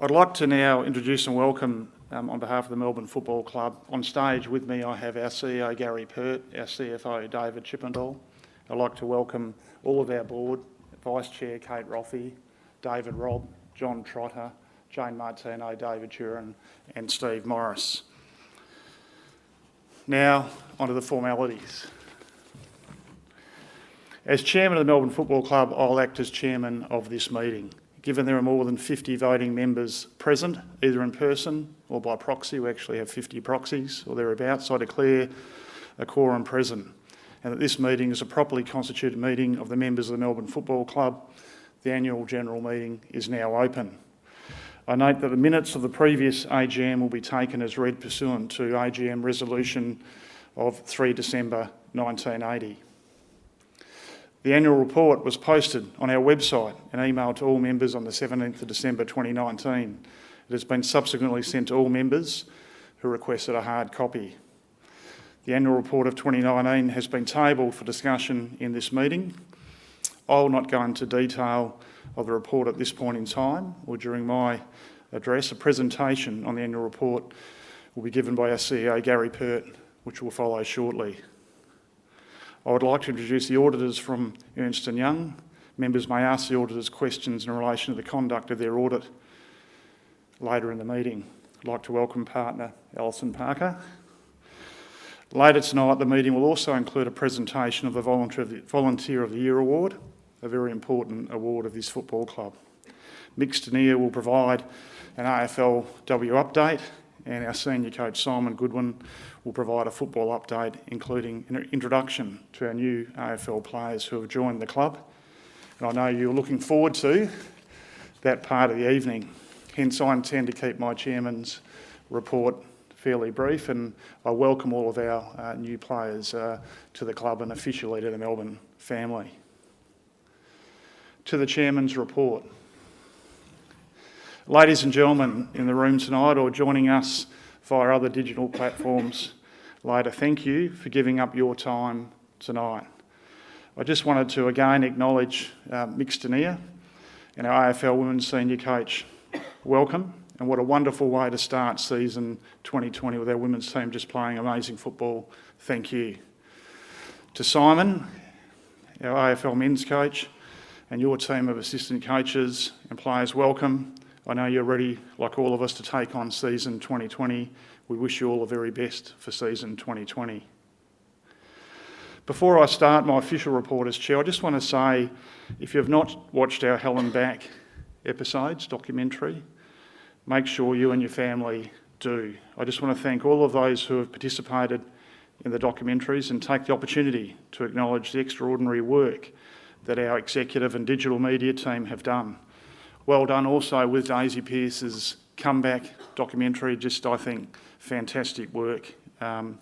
I'd like to now introduce and welcome, on behalf of the Melbourne Football Club, on stage with me I have our CEO Gary Pert, our CFO David Chippendall. I'd like to welcome all of our board, Vice Chair Kate Roffey, David Robb, John Trotter, Jane Martino, David Turin and Steve Morris. Now, onto the formalities. As Chairman of the Melbourne Football Club, I'll act as Chairman of this meeting. Given there are more than 50 voting members present, either in person or by proxy, we actually have 50 proxies or thereabouts, I declare a quorum present, and that this meeting is a properly constituted meeting of the members of the Melbourne Football Club. The annual general meeting is now open. I note that the minutes of the previous AGM will be taken as read pursuant to AGM resolution of 3 December 1980. The annual report was posted on our website and emailed to all members on the 17th of December 2019. It has been subsequently sent to all members who requested a hard copy. The annual report of 2019 has been tabled for discussion in this meeting. I will not go into detail of the report at this point in time or during my address. A presentation on the annual report will be given by our CEO Gary Pert, which will follow shortly. I would like to introduce the auditors from Ernst & Young. Members may ask the auditors questions in relation to the conduct of their audit later in the meeting. I'd like to welcome partner Alison Parker. Later tonight, the meeting will also include a presentation of the Volunteer of the Year Award, a very important award of this football club. Mick Stanier will provide an AFLW update, and our senior coach Simon Goodwin will provide a football update, including an introduction to our new AFL players who have joined the club. And I know you're looking forward to that part of the evening. Hence, I intend to keep my chairman's report fairly brief, and I welcome all of our new players to the club and officially to the Melbourne family. To the chairman's report. Ladies and gentlemen in the room tonight or joining us via other digital platforms later, thank you for giving up your time tonight. I just wanted to again acknowledge Mick Stanier and our AFL Women's Senior Coach. Welcome, and what a wonderful way to start season 2020 with our women's team just playing amazing football. Thank you. To Simon, our AFL Men's Coach, and your team of assistant coaches and players, welcome. I know you're ready, like all of us, to take on season 2020. We wish you all the very best for season 2020. Before I start my official report as Chair, I just want to say, if you've not watched our Hell and Back episodes, documentary, make sure you and your family do. I just want to thank all of those who have participated in the documentaries and take the opportunity to acknowledge the extraordinary work that our executive and digital media team have done. Well done also with Daisy Pearce's comeback documentary, just I think fantastic work, and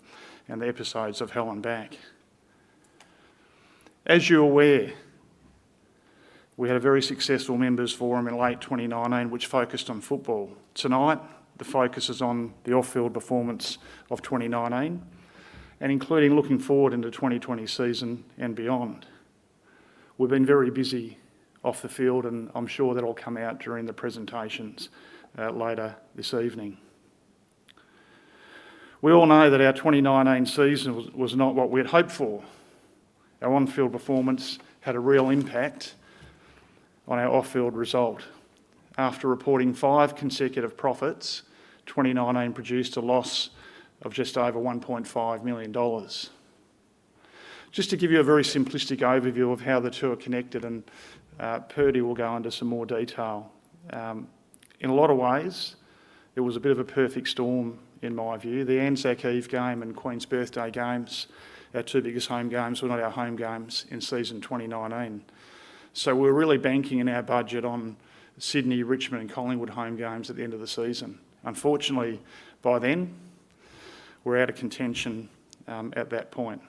the episodes of Hell and Back. As you're aware, we had a very successful members forum in late 2019 which focused on football. Tonight, the focus is on the off-field performance of 2019 and including looking forward into 2020 season and beyond. We've been very busy off the field, and I'm sure that'll come out during the presentations later this evening. We all know that our 2019 season was not what we had hoped for. Our on-field performance had a real impact on our off-field result. After reporting 5 consecutive profits, 2019 produced a loss of just over $1.5 million. Just to give you a very simplistic overview of how the two are connected, and Purdy will go into some more detail. In a lot of ways, it was a bit of a perfect storm in my view. The Anzac Eve game and Queen's Birthday games, our 2 biggest home games, were not our home games in season 2019. So we were really banking in our budget on Sydney, Richmond and Collingwood home games at the end of the season. Unfortunately, by then, we're out of contention at that point.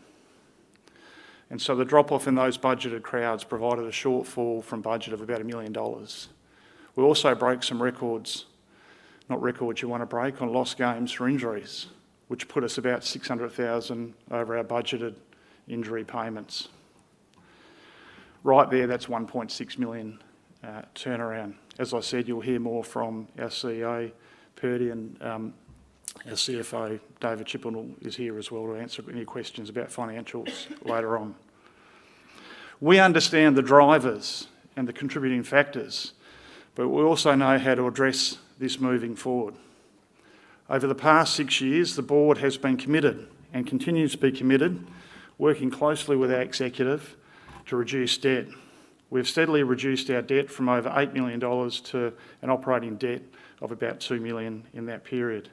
And so the drop-off in those budgeted crowds provided a shortfall from budget of about $1 million. We also broke some records, not records you want to break, on lost games for injuries, which put us about $600,000 over our budgeted injury payments. Right there, that's $1.6 million turnaround. as I said, you'll hear more from our CEO, Purdy, and our CFO, David Chippendale, is here as well to answer any questions about financials later on. We understand the drivers and the contributing factors, but we also know how to address this moving forward. Over the past 6 years, the board has been committed and continues to be committed, working closely with our executive to reduce debt. We've steadily reduced our debt from over $8 million to an operating debt of about $2 million in that period.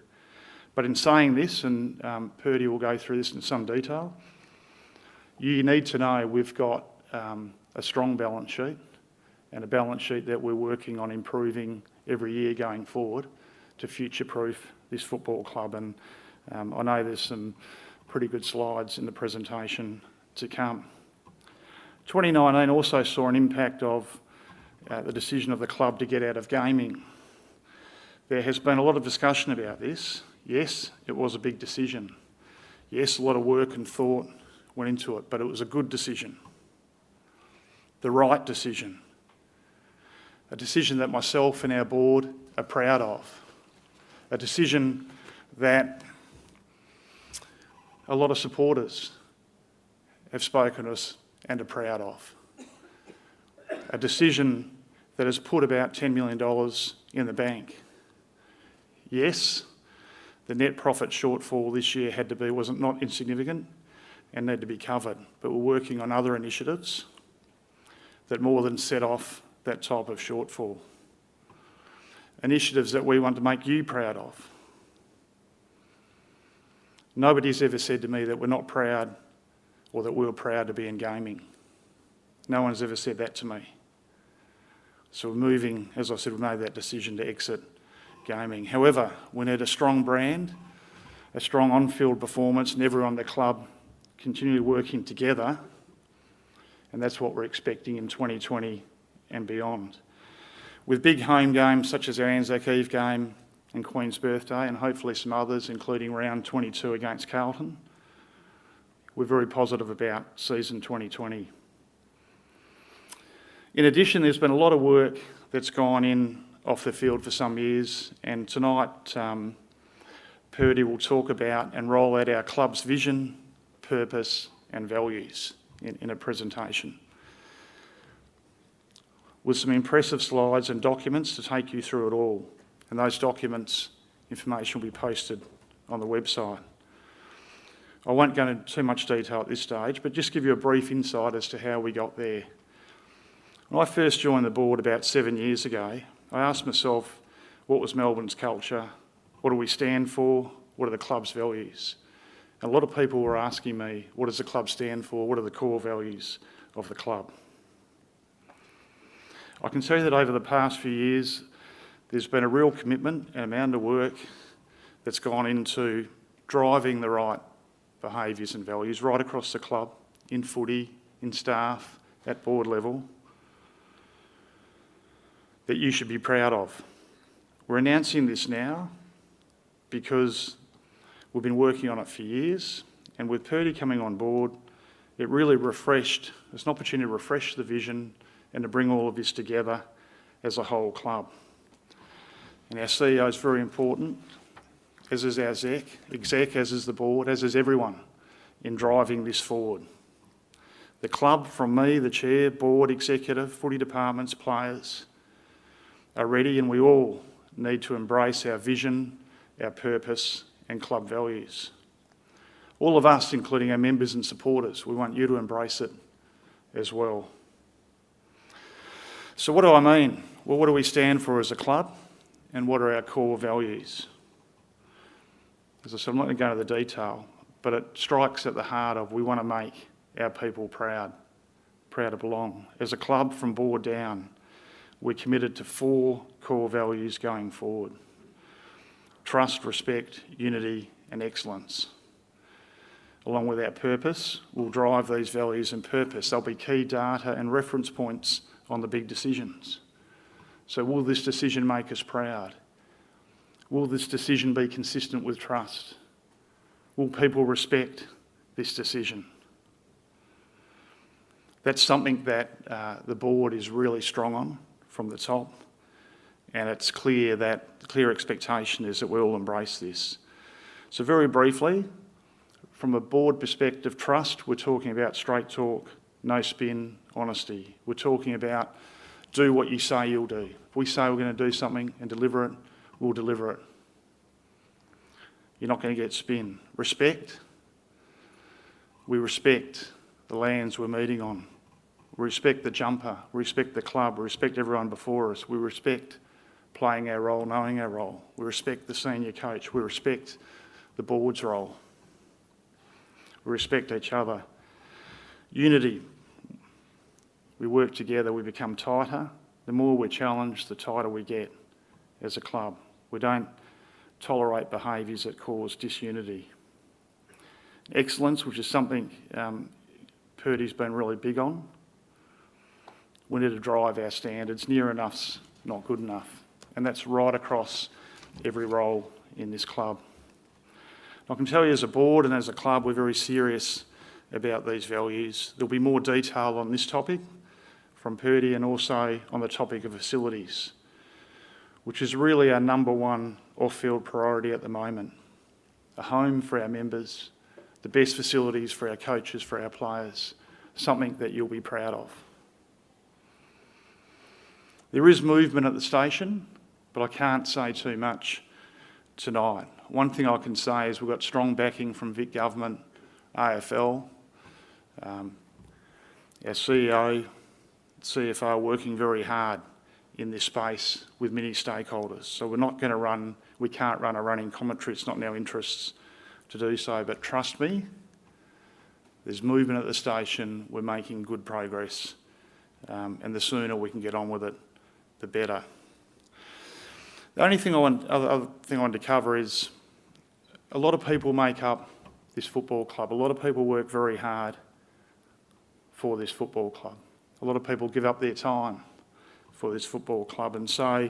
But in saying this, and Purdy will go through this in some detail, you need to know we've got a strong balance sheet, and a balance sheet that we're working on improving every year going forward to future-proof this football club. And I know there's some pretty good slides in the presentation to come. 2019 also saw an impact of the decision of the club to get out of gaming. There has been a lot of discussion about this. Yes, it was a big decision. Yes, a lot of work and thought went into it, but it was a good decision. The right decision. A decision that myself and our board are proud of. A decision that a lot of supporters have spoken to us and are proud of. A decision that has put about $10 million in the bank. Yes, the net profit shortfall this year wasn't not insignificant and need to be covered, but we're working on other initiatives that more than set off that type of shortfall. Initiatives that we want to make you proud of. Nobody's ever said to me that we're not proud or that we were proud to be in gaming. No one's ever said that to me. So we're moving, as I said, we made that decision to exit gaming. However, we need a strong brand, a strong on-field performance, and everyone in the club continue working together, and that's what we're expecting in 2020 and beyond. With big home games such as our Anzac Eve game and Queen's Birthday, and hopefully some others, including round 22 against Carlton, we're very positive about season 2020. In addition, there's been a lot of work that's gone in off the field for some years, and tonight Purdy will talk about and roll out our club's vision, purpose and values in a presentation, with some impressive slides and documents to take you through it all. And those documents, information will be posted on the website. I won't go into too much detail at this stage, but just give you a brief insight as to how we got there. When I first joined the board about 7 years ago, I asked myself, what was Melbourne's culture? What do we stand for? What are the club's values? And a lot of people were asking me, what does the club stand for? What are the core values of the club? I can tell you that over the past few years, there's been a real commitment and amount of work that's gone into driving the right behaviours and values right across the club, in footy, in staff, at board level, that you should be proud of. We're announcing this now because we've been working on it for years, and with Purdy coming on board, it really refreshed, it's an opportunity to refresh the vision and to bring all of this together as a whole club. And our CEO is very important, as is our exec, as is the board, as is everyone in driving this forward. The club, from me, the chair, board, executive, footy departments, players, are ready, and we all need to embrace our vision, our purpose and club values. All of us, including our members and supporters, we want you to embrace it as well. So what do I mean? Well, what do we stand for as a club, and what are our core values? As I said, I'm not going to go into the detail, but it strikes at the heart of we want to make our people proud to belong. As a club, from board down, we're committed to 4 core values going forward. Trust, respect, unity and excellence. Along with our purpose, we'll drive these values and purpose. There'll be key data and reference points on the big decisions. So will this decision make us proud? Will this decision be consistent with trust? Will people respect this decision? That's something that the board is really strong on from the top. and it's clear that the clear expectation is that we all embrace this. So very briefly, from a board perspective, trust, we're talking about straight talk, no spin, honesty. We're talking about do what you say you'll do. If we say we're going to do something and deliver it, we'll deliver it. You're not going to get spin. Respect. We respect the lands we're meeting on. We respect the jumper. We respect the club. We respect everyone before us. We respect playing our role, knowing our role. We respect the senior coach. We respect the board's role. We respect each other. Unity. We work together, we become tighter. The more we're challenged, the tighter we get as a club. We don't tolerate behaviours that cause disunity. Excellence, which is something Purdy's been really big on. We need to drive our standards. Near enough's not good enough. And that's right across every role in this club. I can tell you as a board and as a club, we're very serious about these values. There'll be more detail on this topic from Purdy and also on the topic of facilities, which is really our number one off-field priority at the moment. A home for our members, the best facilities for our coaches, for our players, something that you'll be proud of. There is movement at the station, but I can't say too much tonight. One thing I can say is we've got strong backing from Vic Government, AFL, our CEO, CFO working very hard in this space with many stakeholders. So we can't run a running commentary. It's not in our interests to do so, but trust me, there's movement at the station. We're making good progress, and the sooner we can get on with it, the better. The only thing other thing I want to cover is a lot of people make up this football club. A lot of people work very hard for this football club. A lot of people give up their time for this football club. And so,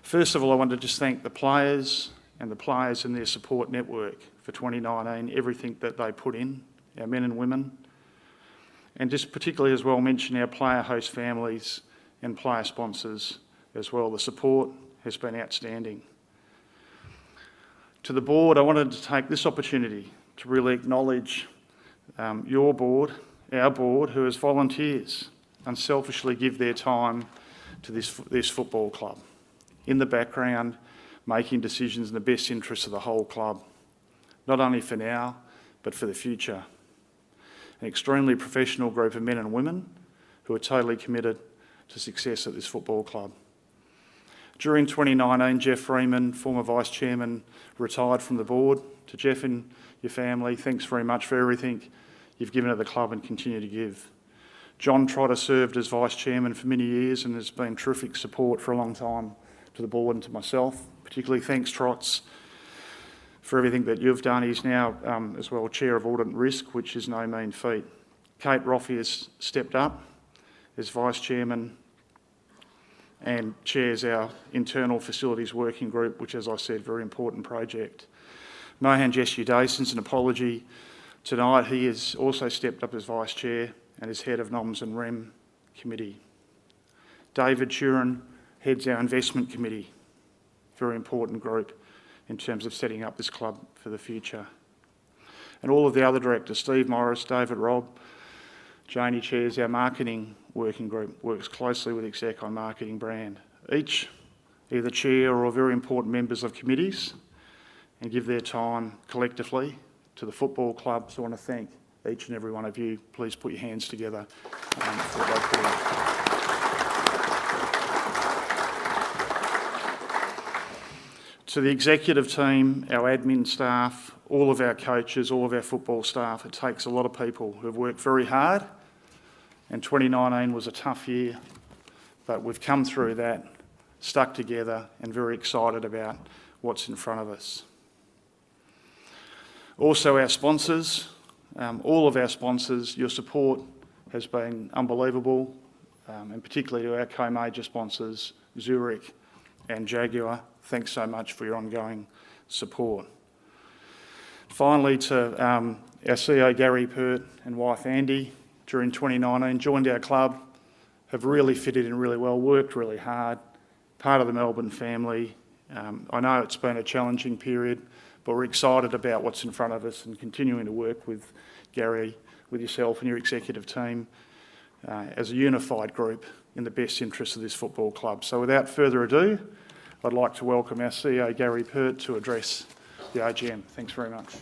first of all, I want to just thank the players and their support network for 2019, everything that they put in, our men and women. And just particularly as well mention our player host families and player sponsors as well. The support has been outstanding. To the board, I wanted to take this opportunity to really acknowledge your board, our board, who as volunteers unselfishly give their time to this football club, in the background, making decisions in the best interests of the whole club, not only for now, but for the future. An extremely professional group of men and women who are totally committed to success at this football club. During 2019, Jeff Freeman, former Vice Chairman, retired from the board. To Jeff and your family, thanks very much for everything you've given to the club and continue to give. John Trotter served as Vice Chairman for many years and has been terrific support for a long time to the board and to myself. Particularly thanks, Trots, for everything that you've done. He's now as well Chair of Audit and Risk, which is no mean feat. Kate Roffey has stepped up as Vice Chairman and chairs our internal facilities working group, which, as I said, very important project. Mohan Jesudason's an apology tonight. He has also stepped up as Vice Chair and is Head of Noms and Rem Committee. David Turin heads our Investment Committee, very important group in terms of setting up this club for the future. And all of the other directors, Steve Morris, David Robb, Janie chairs our Marketing Working Group, works closely with Exec on marketing brand. Each either chair or very important members of committees and give their time collectively to the football club. So I want to thank each and every one of you. Please put your hands together for what they've done. To the executive team, our admin staff, all of our coaches, all of our football staff, it takes a lot of people who have worked very hard, and 2019 was a tough year, but we've come through that, stuck together and very excited about what's in front of us. Also our sponsors, all of our sponsors, your support has been unbelievable, and particularly to our co-major sponsors, Zurich and Jaguar. Thanks so much for your ongoing support. Finally, to our CEO Gary Pert and wife Andy, during 2019, joined our club, have really fitted in really well, worked really hard, part of the Melbourne family. I know it's been a challenging period, but we're excited about what's in front of us and continuing to work with Gary, with yourself and your executive team as a unified group in the best interests of this football club. So without further ado, I'd like to welcome our CEO Gary Pert to address the AGM. Thanks very much.